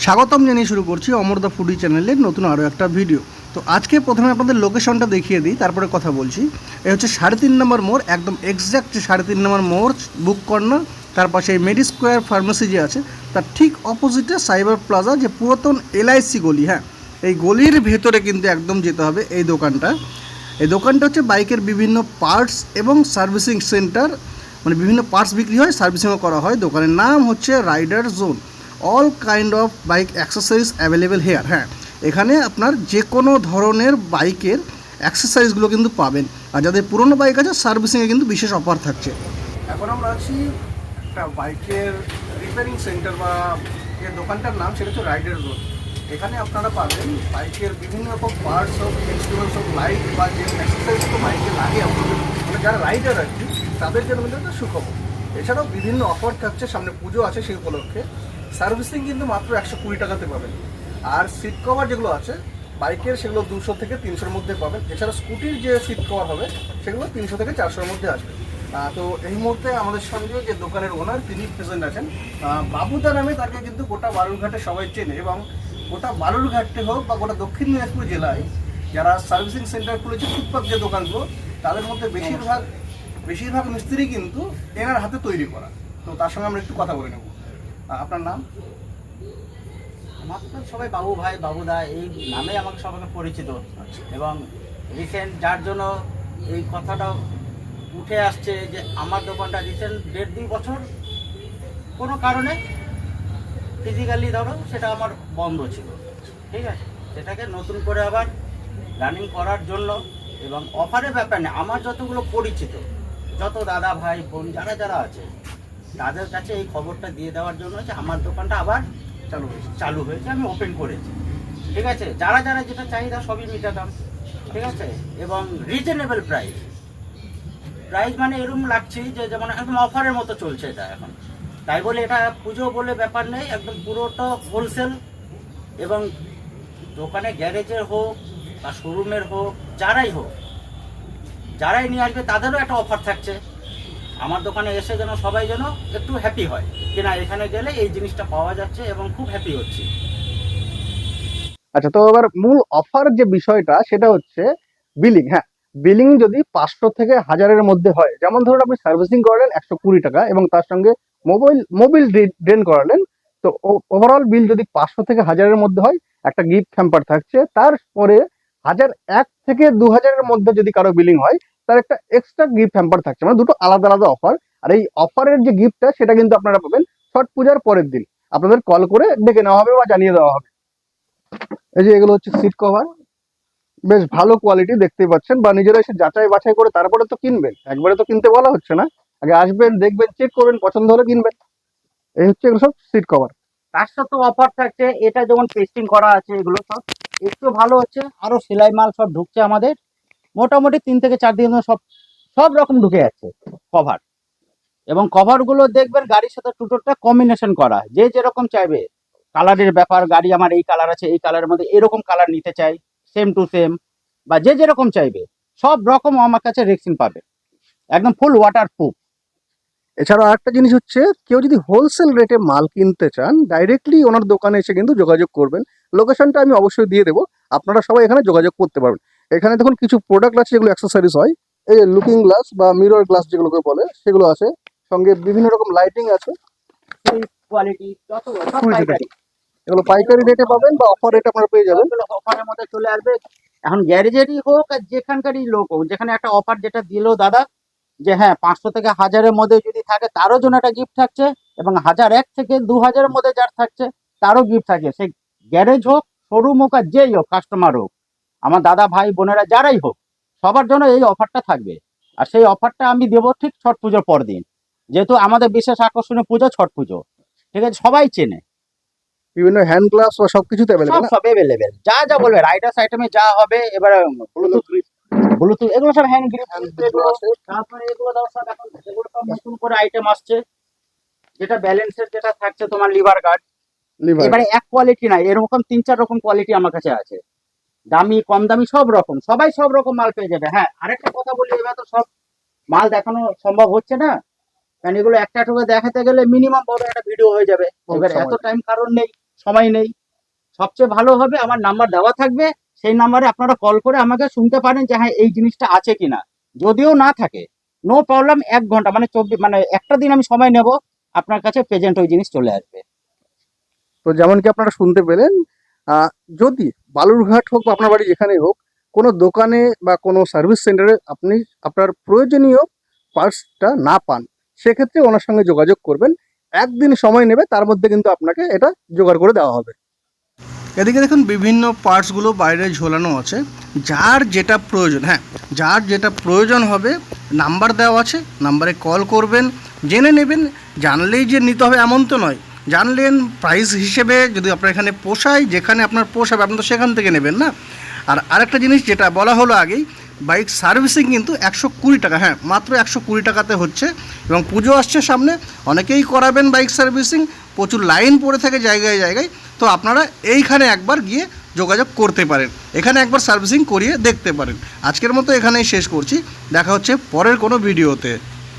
স্বাগতম জানিয়ে শুরু করছি অমরদা ফুডি চ্যানেলের নতুন আরও একটা ভিডিও। তো আজকে প্রথমে আপনাদের লোকেশনটা দেখিয়ে দিই, তারপরে কথা বলছি। এই হচ্ছে 3.5 নম্বর মোড়, একদম এক্স্যাক্ট 3.5 নম্বর মোড়, বুক কর্নার। তার পাশে এই মেডি স্কোয়ার ফার্মেসি যে আছে তার ঠিক অপোজিটে সাইবার প্লাজা, যে পুরাতন এলআইসি গলি। হ্যাঁ, এই গলির ভেতরে কিন্তু একদম যেতে হবে এই দোকানটা। এই দোকানটা হচ্ছে বাইকের বিভিন্ন পার্টস এবং সার্ভিসিং সেন্টার, মানে বিভিন্ন পার্টস বিক্রি হয়, সার্ভিসিংও করা হয়। দোকানের নাম হচ্ছে rider zone. All kind of bike accessories available here. হ্যাঁ, এখানে আপনার যে কোনো ধরনের বাইকের অ্যাক্সেসরিজগুলো কিন্তু পাবেন। আর যাদের পুরনো বাইক আছে সার্ভিসিংয়ে কিন্তু বিশেষ অফার থাকছে। এখন আমরা আছি একটা বাইকের রিপেয়ারিং সেন্টার, বা যে দোকানটার নাম সেটা হচ্ছে রাইডার জোন। এখানে আপনারা পাবেন বাইকের বিভিন্ন রকম parts of instruments of light, বা যে অ্যাক্সেসরিজগুলো বাইকে লাগে আপনাদের, মানে যারা রাইডার আর কি, তাদের জন্য কিন্তু একটা সুখবর। এছাড়াও বিভিন্ন অফার থাকছে, সামনে পুজো আছে সেই উপলক্ষে। সার্ভিসিং কিন্তু মাত্র 120 টাকাতে পাবেন। আর সিট কভার যেগুলো আছে বাইকের, সেগুলো 200 থেকে 300-র মধ্যে পাবেন। এছাড়া স্কুটির যে সিট কভার হবে সেগুলো 300 থেকে 400-র মধ্যে আসবে। তো এই মুহূর্তে আমাদের সঙ্গে যে দোকানের ওনার, তিনি প্রেজেন্ট আছেন। বাবুদা নামে তাকে কিন্তু গোটা বালুরঘাটে সবাই চেনে, এবং গোটা বালুরঘাটে হোক বা গোটা দক্ষিণ দিনাজপুর জেলায় যারা সার্ভিসিং সেন্টার খুলেছে ফুটপাত যে দোকানগুলো, তাদের মধ্যে বেশিরভাগ মিস্ত্রি কিন্তু এনার হাতে তৈরি করা। তো তার সঙ্গে আমরা একটু কথা বলে নেব। আপনার নাম? আমার তো সবাই বাবু ভাই, বাবুদা এই নামে আমাকে সবাইকে পরিচিত। এবং রিসেন্ট যার জন্য এই কথাটা উঠে আসছে যে আমার দোকানটা রিসেন্ট 1.5-2 বছর কোনো কারণে ফিজিক্যালি ধরো সেটা আমার বন্ধ ছিল, ঠিক আছে, সেটাকে নতুন করে আবার রানিং করার জন্য এবং অফারের ব্যাপার নেই, আমার যতগুলো পরিচিত, যত দাদা ভাই বোন যারা যারা আছে তাদের কাছে এই খবরটা দিয়ে দেওয়ার জন্য যে আমার দোকানটা আবার চালু হয়েছে, আমি ওপেন করেছি, ঠিক আছে। যারা যারা যেটা চাহিদা সবই মেটাতাম, ঠিক আছে। এবং রিজনেবল প্রাইস মানে এরকম লাগছে যে যেমন একদম অফারের মতো চলছে এটা এখন। তাই বলে এটা পুজো বলে ব্যাপার নেই, একদম পুরোটা হোলসেল। এবং দোকানে গ্যারেজের হোক বা শোরুমের হোক, যারাই নিয়ে আসবে তাদেরও একটা অফার থাকছে। আমার দোকানে এসে যেন সবাই যেন একটু হ্যাপি হয় যে না, এখানে গেলে এই জিনিসটা পাওয়া যাচ্ছে এবং খুব হ্যাপি হচ্ছি। আচ্ছা, তো এবার মূল অফার যে বিষয়টা সেটা হচ্ছে বিলিং। হ্যাঁ, বিলিং যদি 500 থেকে 1000-এর মধ্যে হয়, যেমন ধরুন আপনি সার্ভিসিং করালেন 120 টাকা এবং তার সঙ্গে মোবিল ড্রেন করালেন, তো ওভারঅল বিল যদি 500 থেকে 1000-এর মধ্যে হয়, একটা গিফট হ্যাম্পার থাকছে। তারপরে 1001 থেকে 2000-এর মধ্যে যদি কারো বিলিং হয়, তার একটা এক্সট্রা গিফট হ্যাম্পার থাকছে, মানে দুটো আলাদা আলাদা অফার। আর এই অফারের যে গিফটটা সেটা কিন্তু আপনারা পাবেন ছট পূজার পরের দিন। আপনাদের কল করে ডেকে নেওয়া হবে বা জানিয়ে দেওয়া হবে। এই যে এগুলো হচ্ছে সিট কভার, বেশ ভালো কোয়ালিটি দেখতেই পাচ্ছেন, বা নিজেরা এসে যাচাই বাছাই করে তারপরে তো কিনবেন, একবারে তো কিনতে বলা হচ্ছে না। আগে আসবেন, দেখবেন, চেক করবেন, পছন্দ হলে কিনবেন। এই হচ্ছে এগুলো সব সিট কভার। তার সাথে অফার থাকছে, এটা যেমন পেস্টিং করা আছে, এগুলো সব একটু ভালো হচ্ছে, আরো সেলাই মাল সব ঢুকছে আমাদের। মোটামুটি 3 থেকে 4 দিন সব সব রকম ঢুকে যাচ্ছে কভার। এবং কভার গুলো দেখবেন গাড়ির সাথে টোটোটা কম্বিনেশন করা, যে যেরকম চাইবে। কালারের ব্যাপার, গাড়ি আমার এই কালার আছে, এই কালারের মধ্যে এরকম কালার নিতে চাই, সেম টু সেম, বা যে যেরকম চাইবে সব রকম আমার কাছে রেক্সিন পাবে, একদম ফুল ওয়াটার প্রুফ। এছাড়া আরেকটা জিনিস হচ্ছে, কেউ যদি হোলসেল রেটে মাল কিনতে চান, ডাইরেক্টলি ওনার দোকানে এসে কিন্তু যোগাযোগ করবেন। লোকেশনটা আমি অবশ্যই দিয়ে দেবো, আপনারা সবাই এখানে যোগাযোগ করতে পারবেন। এখানে দেখুন কিছু প্রোডাক্ট আছে যেগুলো অ্যাক্সেসরিজ হয়। এই লুকিং গ্লাস বা মিরর গ্লাস যেগুলোকে বলে, সেগুলো আছে। সঙ্গে বিভিন্ন রকম লাইটিং আছে। কোয়ালিটি যত সব ফুল সেটা, পাইকারি। এগুলো পাইকারি রেটে পাবেন বা অফার রেটে আপনারা পেয়ে যাবেন। অফারের মধ্যে চলে আসবে। এখন গ্যারেজেরই হোক আর যেখানকারই লোক হোক, যেখানে একটা অফার যেটা দিল দাদা, যে হ্যাঁ 500 থেকে 1000-এর মধ্যে যদি থাকে তারও জন্য একটা গিফট থাকছে, এবং 1001 থেকে 2000-এর মধ্যে যার থাকছে তারও গিফট থাকছে। সেই গ্যারেজ হোক, শোরুম হোক, আর যেই হোক, কাস্টমার হোক, আমার দাদা ভাই বোনেরা যারাই হোক, সবার জন্য এই অফারটা থাকবে। আর সেই অফারটা আমি দেবো ঠিক ছট পুজোর পর দিন, যেহেতু আমাদের বিশেষ আকর্ষণীয় পুজো ছট পুজো, ঠিক আছে, সবাই চেনে। বিভিন্ন হ্যান্ড গ্লাস বা সবকিছুতে অ্যাভেলেবেল। সব সব এভেলেবেল, যা যা বলবে রাইডার্স আইটেমে যা হবে। এবার ব্লুটুথ এগুলো সব হ্যান্ড গ্রিপ, এগুলো তারপরে এগুলো দাও সব, এখন এগুলো সব নতুন করে আইটেম আসছে, যেটা ব্যালেন্সের যেটা থাকছে তোমার লিভার গার্ড। লিভার। এবারে এক কোয়ালিটি নাই, এরকম 3-4 রকম কোয়ালিটি আমার কাছে আছে, দামি কম দামি সব রকম, সবাই সব রকম মাল পেয়ে যাবে। হ্যাঁ, আরেকটা কথা বলি, এবার তো সব মাল দেখানো সম্ভব হচ্ছে না, কারণ এগুলো একটা করে দেখাতে গেলে মিনিমাম বড় একটা ভিডিও হয়ে যাবে। এবার এত টাইম কারণ নেই, সময় নেই, সবচেয়ে ভালো হবে আমার নাম্বার দেওয়া থাকবে, সেই নাম্বারে আপনারা কল করে আমাকে শুনতে পারেন যে হ্যাঁ এই জিনিসটা আছে কিনা। যদিও না থাকে নো প্রবলেম, 1 ঘন্টা মানে একটা দিন আমি সময় নেব, আপনার কাছে প্রেজেন্ট ওই জিনিস চলে আসবে। তো যেমন কি আপনারা শুনতে পেলেন, যদি বালুরঘাট হোক বা আপনার বাড়ি যেখানেই হোক, কোনো দোকানে বা কোনো সার্ভিস সেন্টারে আপনি আপনার প্রয়োজনীয় পার্টসটা না পান, সেক্ষেত্রে ওনার সঙ্গে যোগাযোগ করবেন। একদিন সময় নেবে, তার মধ্যে কিন্তু আপনাকে এটা জোগাড় করে দেওয়া হবে। এদিকে দেখুন বিভিন্ন পার্টসগুলো বাইরে ঝোলানো আছে, যার যেটা প্রয়োজন, হ্যাঁ যার যেটা প্রয়োজন হবে নাম্বার দেওয়া আছে, নাম্বারে কল করবেন, জেনে নেবেন। জানলেই যে নিতে হবে এমন তো নয়, জানলেন প্রাইস হিসেবে যদি আপনার এখানে পোষায়, যেখানে আপনার পোষাবে আপনি তো সেখান থেকে নেবেন না। আর আরেকটা জিনিস যেটা বলা হলো আগেই, বাইক সার্ভিসিং কিন্তু 120 টাকা, হ্যাঁ মাত্র 120 টাকাতে হচ্ছে। এবং পুজো আসছে সামনে, অনেকেই করাবেন বাইক সার্ভিসিং, প্রচুর লাইন পড়ে থাকে জায়গায় জায়গায়। তো আপনারা এইখানে একবার গিয়ে যোগাযোগ করতে পারেন, এখানে একবার সার্ভিসিং করিয়ে দেখতে পারেন। আজকের মতো এখানেই শেষ করছি, দেখা হচ্ছে পরের কোনো ভিডিওতে।